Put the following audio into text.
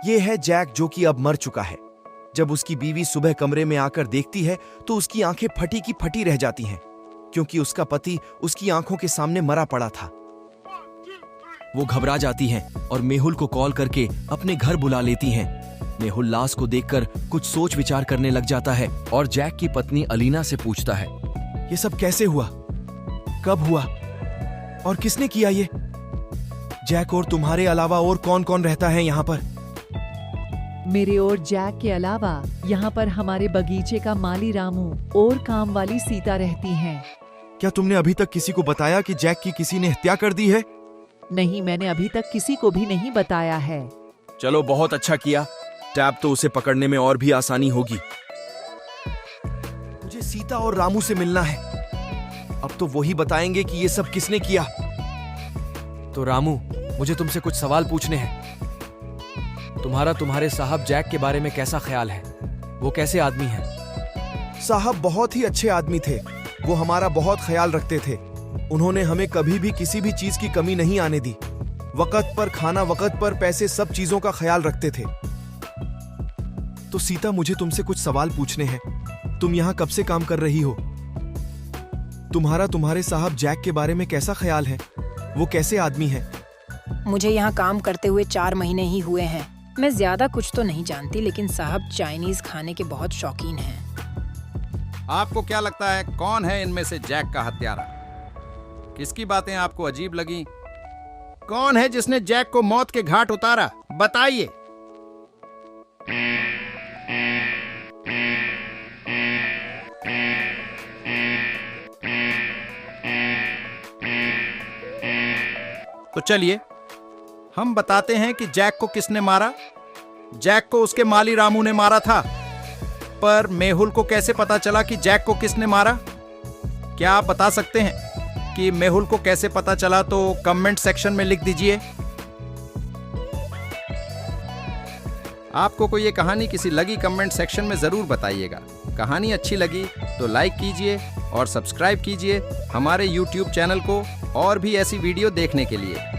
ये है जैक, जो कि अब मर चुका है। जब उसकी बीवी सुबह कमरे में आकर देखती है तो उसकी आंखें फटी की फटी रह जाती हैं, क्योंकि उसका पति उसकी आंखों के सामने मरा पड़ा था। वो घबरा जाती हैं और मेहुल को कॉल करके अपने घर बुला लेती हैं। मेहुल लाश को देखकर कुछ सोच विचार करने लग जाता है और जैक की पत्नी अलीना से पूछता है, ये सब कैसे हुआ, कब हुआ और किसने किया ये? जैक और तुम्हारे अलावा और कौन कौन रहता है यहाँ पर? मेरे और जैक के अलावा यहाँ पर हमारे बगीचे का माली रामू और काम वाली सीता रहती हैं। क्या तुमने अभी तक किसी को बताया कि जैक की किसी ने हत्या कर दी है? नहीं, मैंने अभी तक किसी को भी नहीं बताया है। चलो, बहुत अच्छा किया। टैब तो उसे पकड़ने में और भी आसानी होगी। मुझे सीता और रामू से मिलना है। अब तो वही बताएंगे कि ये सब किसने किया। तो रामू, मुझे तुमसे कुछ सवाल पूछने हैं। तुम्हारे साहब जैक के बारे में कैसा ख्याल है? वो कैसे आदमी है? साहब बहुत ही अच्छे आदमी थे। वो हमारा बहुत ख्याल रखते थे। उन्होंने हमें कभी भी किसी भी चीज की कमी नहीं आने दी। वक्त पर खाना, वक्त पर पैसे, सब चीजों का ख्याल रखते थे। तो सीता, मुझे तुमसे कुछ सवाल पूछने हैं। तुम यहाँ कब से काम कर रही हो? तुम्हारे साहब जैक के बारे में कैसा ख्याल है? वो कैसे आदमी है? मुझे यहाँ काम करते हुए 4 महीने ही हुए हैं। मैं ज्यादा कुछ तो नहीं जानती, लेकिन साहब चाइनीज खाने के बहुत शौकीन हैं। आपको क्या लगता है कौन है इनमें से जैक का हत्यारा? किसकी बातें आपको अजीब लगी? कौन है जिसने जैक को मौत के घाट उतारा? बताइए। तो चलिए हम बताते हैं कि जैक को किसने मारा। जैक को उसके माली रामू ने मारा था। पर मेहुल को कैसे पता चला कि जैक को किसने मारा? क्या आप बता सकते हैं कि मेहुल को कैसे पता चला? तो कमेंट सेक्शन में लिख दीजिए। आपको कोई ये कहानी किसी लगी, कमेंट सेक्शन में जरूर बताइएगा। कहानी अच्छी लगी तो लाइक कीजिए और सब्सक्राइब कीजिए हमारे YouTube चैनल को और भी ऐसी वीडियो देखने के लिए।